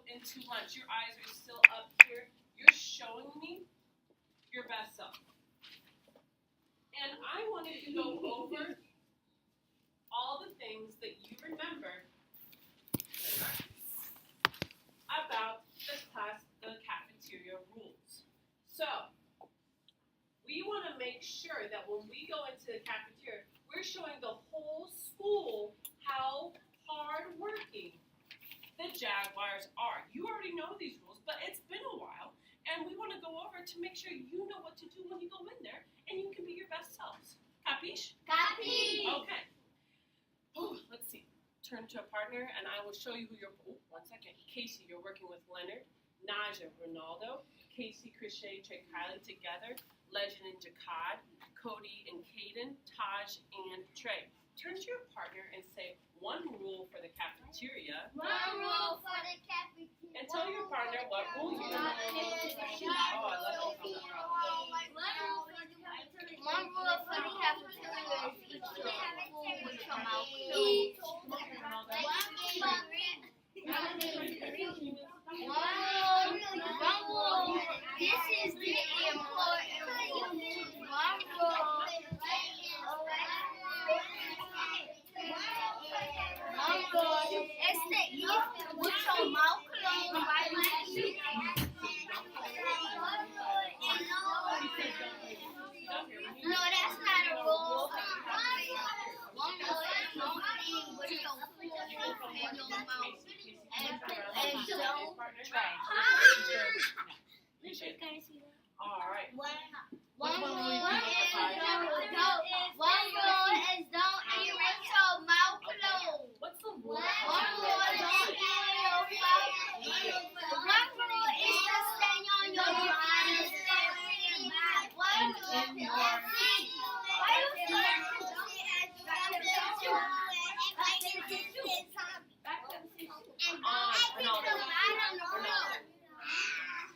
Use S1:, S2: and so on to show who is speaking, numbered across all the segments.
S1: into lunch. Your eyes are still up here. You're showing me your best self. And I wanted to go over all the things that you remember about the cafeteria rules. So, we want to make sure that when we go into the cafeteria, we're showing the whole school how hard-working the Jaguars are. You already know these rules, but it's been a while, and we want to go over to make sure you know what to do when you go in there, and you can be your best selves. Capiche?
S2: Capiche!
S1: Okay. Let's see. Turn to a partner, and I will show you who you're. One second. Casey, you're working with Leonard. Naja, Ronaldo. Casey, Krishay, Trey, Kylie together. Legend and Jakad. Cody and Caden. Taj and Trey. Turn to your partner and say one rule for the cafeteria.
S2: One rule for the cafeteria.
S1: And tell your partner what rule you want.
S2: One rule for the cafeteria is each school will come out. One rule. This is the important rule. One rule. With your mouth closed, right? No, that's not a rule. One rule is don't eat with your food in your mouth. And don't try.
S1: All right.
S2: One rule is don't eat with your mouth closed.
S1: What's the rule?
S2: One rule is don't eat with your mouth closed. One rule is to stay on your body. One rule is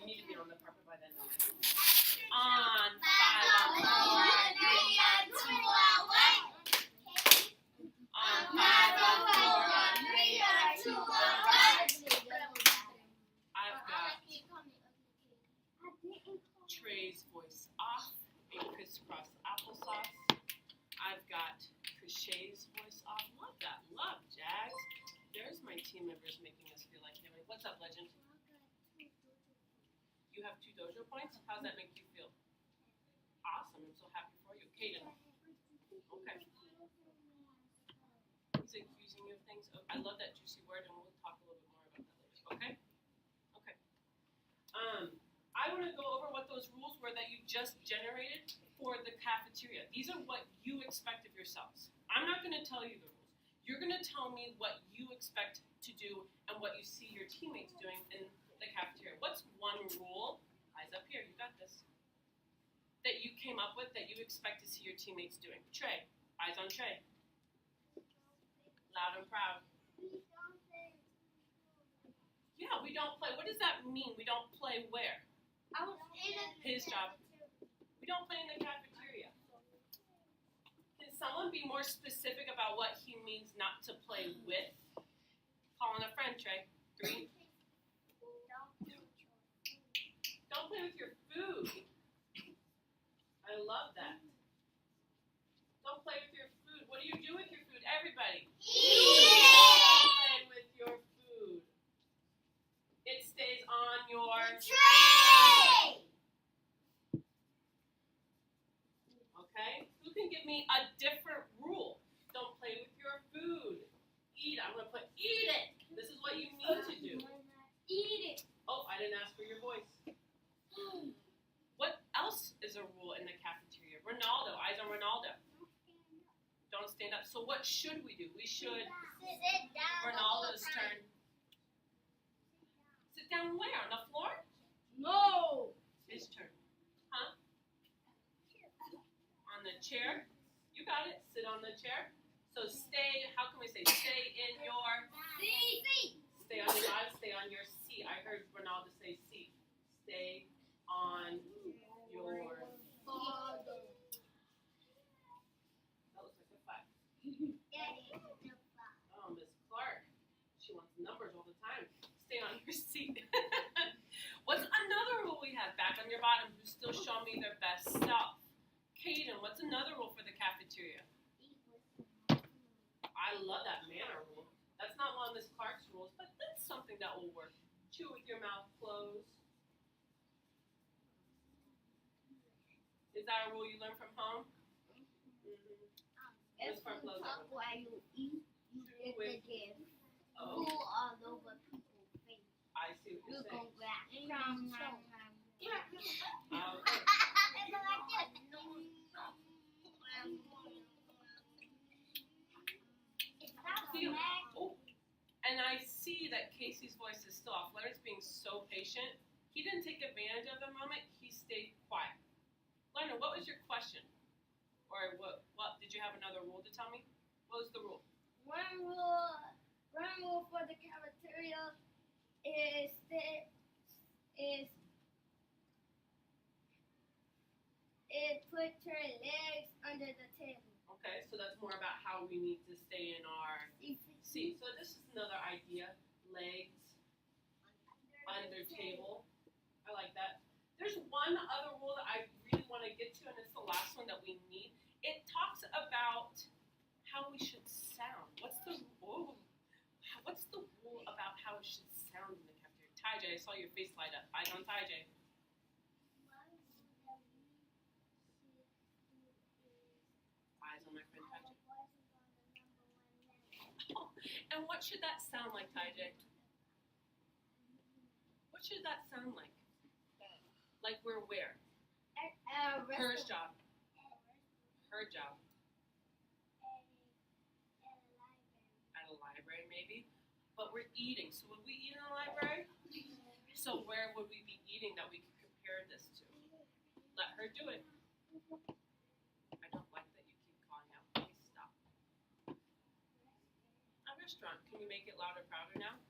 S1: You need to be on the carpet by then. On 5, on 4, on 5, on 4, I've got Trey's voice off and crisscross applesauce. I've got Krishay's voice off. Love that. Love, Jags. There's my team members making us feel like him. What's up, Legend? You have 2 dojo points? How does that make you feel? Awesome. I'm so happy for you. Caden. Okay. He's accusing you of things. Oh, I love that juicy word, and we'll talk a little bit more about that later. Okay? Okay. I want to go over what those rules were that you just generated for the cafeteria. These are what you expect of yourselves. I'm not going to tell you the rules. You're going to tell me what you expect to do and what you see your teammates doing in the cafeteria. What's one rule? Eyes up here. You got this. That you came up with that you expect to see your teammates doing. Trey. Eyes on Trey. Loud and proud. Yeah, we don't play. What does that mean? We don't play where? His job. We don't play in the cafeteria. Can someone be more specific about what he means not to play with? Calling a friend, Trey. 3. Don't play with your food. I love that. Don't play with your food. What do you do with your food? Everybody.
S2: Eat
S1: Don't play with your food. It stays on your
S2: tray.
S1: Okay? Who can give me a different rule? Don't play with your food. Eat. I'm going to put eat it. This is what you need to do.
S2: Eat it.
S1: Oh, I didn't ask for your voice. What else is a rule in the cafeteria? Ronaldo. Eyes on Ronaldo. Don't stand up. So what should we do? We should.
S2: Sit down.
S1: Ronaldo's turn. Sit down where? On the floor?
S2: No.
S1: His turn. Huh? On the chair? You got it. Sit on the chair. So stay, how can we say, stay in your
S2: Seat.
S1: Stay on your stay on your seat. I heard Ronaldo say seat. Stay on your That looks like a 5. Oh, Miss Clark. She wants numbers all the time. Stay on your seat. What's another rule we have? Back on your bottom, who's still showing me their best self? Kaden, what's another rule for the cafeteria? I love that manner rule. That's not one of Miss Clark's rules, but that's something that will work. Chew with your mouth closed. Is that a rule you learned from home?
S2: If you talk while you eat, you get the gift.
S1: Oh,
S2: Pull all over people's face.
S1: I see what
S2: You're
S1: you're saying.
S2: going to grab.
S1: Oh, and I see that Casey's voice is still off. Leonard's being so patient. He didn't take advantage of the moment. He stayed quiet. Leonard, what was your question? Or what did you have another rule to tell me? What was the rule?
S2: One rule for the cafeteria is put your legs under the table.
S1: Okay, so that's more about how we need to stay in our seat. So this is another idea. Legs under table. I like that. There's one other rule that I really want to get to, and it's the last one that we need. It talks about how we should sound. What's the rule about how it should sound in the cafeteria? Ty J, I saw your face light up. Eyes on Ty J. Eyes on my friend Ty J. Oh, and what should that sound like, Ty J? What should that sound like? Like we're where? Her job. Her job. At a library, maybe. But we're eating. So would we eat in a library? So where would we be eating that we could compare this to? Let her do it. I don't like that you keep calling out. Please stop. A restaurant. Can you make it louder, prouder now?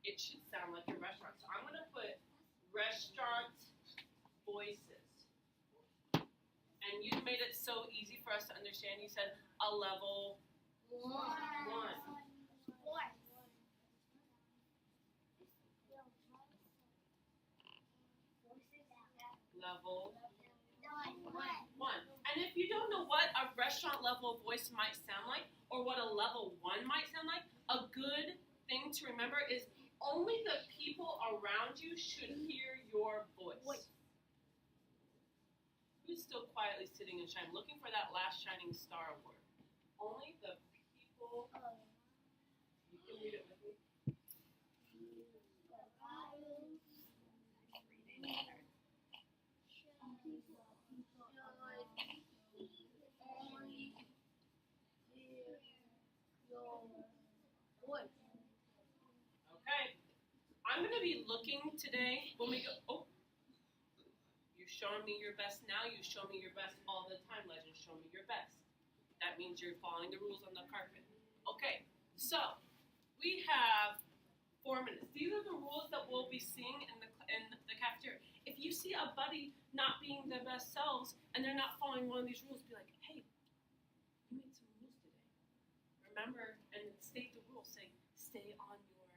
S1: It should sound like a restaurant. So I'm going to put restaurant voices. And you made it so easy for us to understand. You said a level one. Level one. And if you don't know what a restaurant level voice might sound like, or what a level one might sound like, a good thing to remember is only the people around you should hear your voice. Who's still quietly sitting and shining, looking for that last shining star award? Only the people. You can read it with me. Okay. I'm going to be looking today when we go. Oh. You're showing me your best now. You show me your best all the time. Legend, show me your best. That means you're following the rules on the carpet. Okay, so we have 4 minutes. These are the rules that we'll be seeing in the cafeteria. If you see a buddy not being their best selves and they're not following one of these rules, be like, hey, you made some rules today. Remember and state the rules. Say, stay on your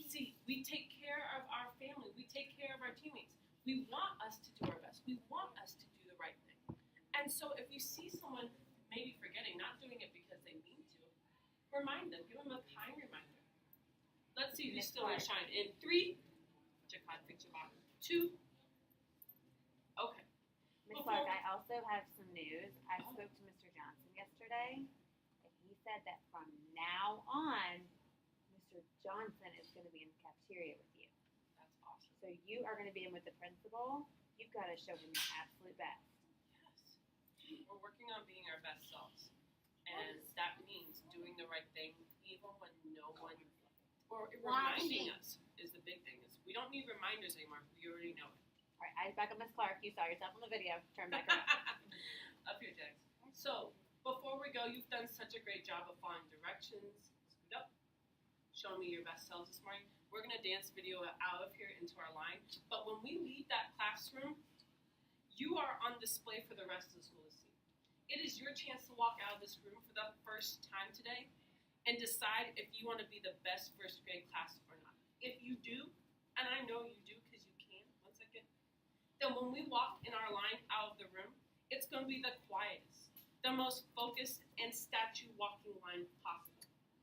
S1: seat. We take care of our family. We take care of our teammates. We want us to do our best. We want us to do the right thing. And so if you see someone maybe forgetting, not doing it because they mean to, remind them. Give them a kind reminder. Let's see who's still in shine. In 3, Jacqueline, fix your bottom. 2. Okay.
S3: Ms. Clark, I also have some news. I spoke to Mr. Johnson yesterday, and he said that from now on, Mr. Johnson is going to be in the cafeteria with you.
S1: That's awesome.
S3: So you are going to be in with the principal. You've got to show him your absolute best.
S1: Yes. We're working on being our best selves. And that means doing the right thing even when no one, or reminding us is the big thing. Is we don't need reminders anymore. We already know it.
S3: All right, eyes back on Miss Clark. You saw yourself on the video. Turn back around.
S1: Up here, Jax. So, before we go, you've done such a great job of following directions. Scoot up. Show me your best selves this morning. We're going to dance video out of here into our line. But when we leave that classroom, you are on display for the rest of the school to see. It is your chance to walk out of this room for the first time today and decide if you want to be the best first grade class or not. if you do, and I know you do because you can, one second, then when we walk in our line out of the room, it's going to be the quietest, the most focused and statue walking line possible.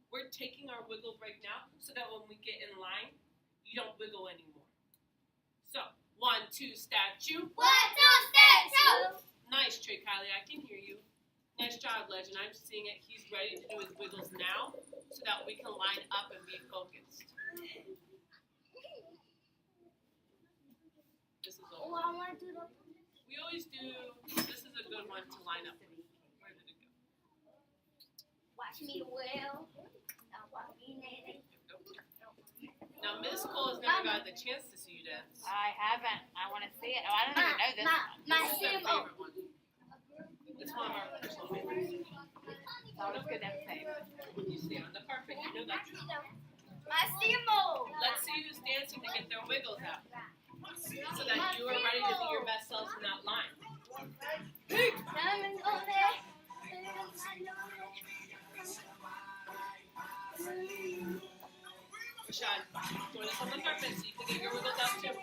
S1: We're taking our wiggle break now so that when we get in line, you don't wiggle anymore. So, 1, 2, statue.
S2: 1, 2, statue.
S1: Nice, Trey Kylie, I can hear you. Nice job, Legend. I'm seeing it. He's ready to do his wiggles now so that we can line up and be focused. This is
S2: Oh,
S1: over.
S2: I want to do the.
S1: We always do, this is a good one to line up. Where did it go?
S2: Watch me well. Now watch me nail.
S1: Now, Miss Cole has never gotten the chance to see you dance.
S3: I haven't. I want to see it. Oh, I don't even know this one.
S2: My
S1: This is our
S2: CMO.
S1: favorite one. It's one of our personal favorites.
S3: It's always good to have a favorite.
S1: You stay on the carpet, you know that.
S2: My CMO.
S1: Let's see who's dancing to get their wiggles out. So that you are ready to be your best selves in that line.
S2: Diamonds on there.
S1: Rashad, join us on the carpet so you can get your wiggles out too.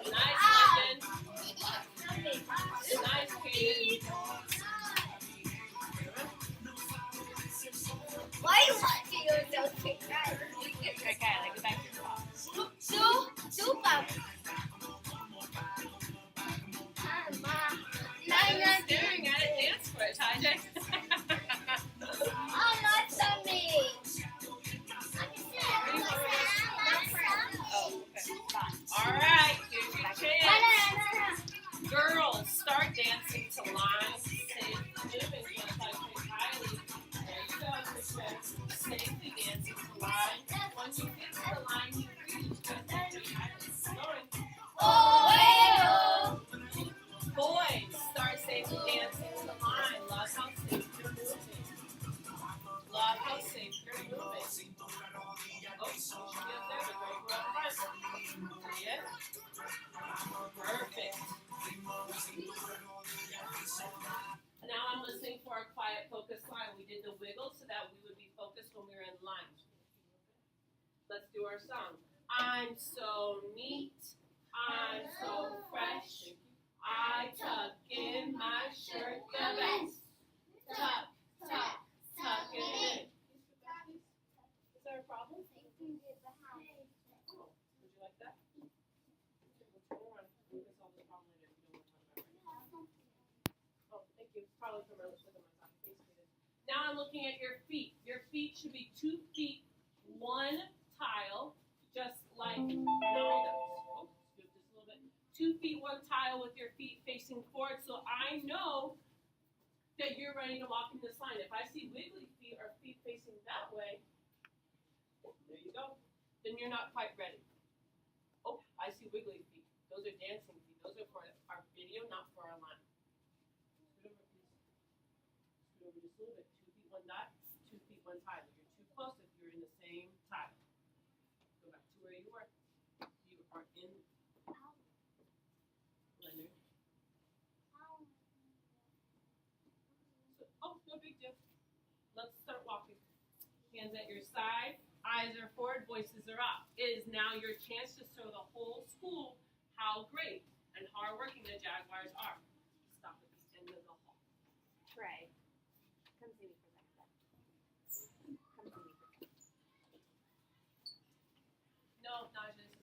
S1: Nice, Legend. Nice, Kaden.
S2: Why you watching yourself take that?
S3: Okay, Kylie, go back to your spot.
S2: Super.
S1: Tyler's staring at it. Dance for it, Tyler.
S2: Oh, my tummy.
S1: All right, here's your chance. Girls, start dancing to lines. Safely moving just like Kylie. There you go, Kristen. Safely dancing to lines. Once you get to the line, you reach just like Kylie. Going. Boys, start safely dancing to the line. Love how safe you're moving. Love how safe you're moving. Oh, you should be up there, but right up front. See it? Perfect. Now I'm listening for a quiet, focused line. We did the wiggle so that we would be focused when we were in line. Let's do our song. I'm so neat. I'm so fresh. I tuck in my shirt the best. Tuck, tuck, tuck it in. Is there a problem? Oh, would you like that? We'll turn around. We'll get solve this problem later. We don't want to talk about it right now. Oh, thank you. Probably from my lips on my side. Thanks, Peter. Now I'm looking at your feet. Your feet should be 2 feet, 1 tile, just like Naldo's. Oh, scoop this a little bit. 2 feet, 1 tile with your feet facing forward, so I know that you're ready to walk in this line. If I see wiggly feet or feet facing that way, there you go. Then you're not quite ready. Oh, I see wiggly feet. Those are dancing feet. Those are for our video, not for our line. Scoot over, please. Scoot over just a little bit. 2 feet, 1 dot. 2 feet, 1 tile. You're too close if you're in the same tile. Go back to where you were. You are in Leonard. So, oh, no big deal. Let's start walking. Hands at your side. Eyes are forward, voices are up. It is now your chance to show the whole school how great and hardworking the Jaguars are. Stop at the end of the hall.
S3: Trey, come see me for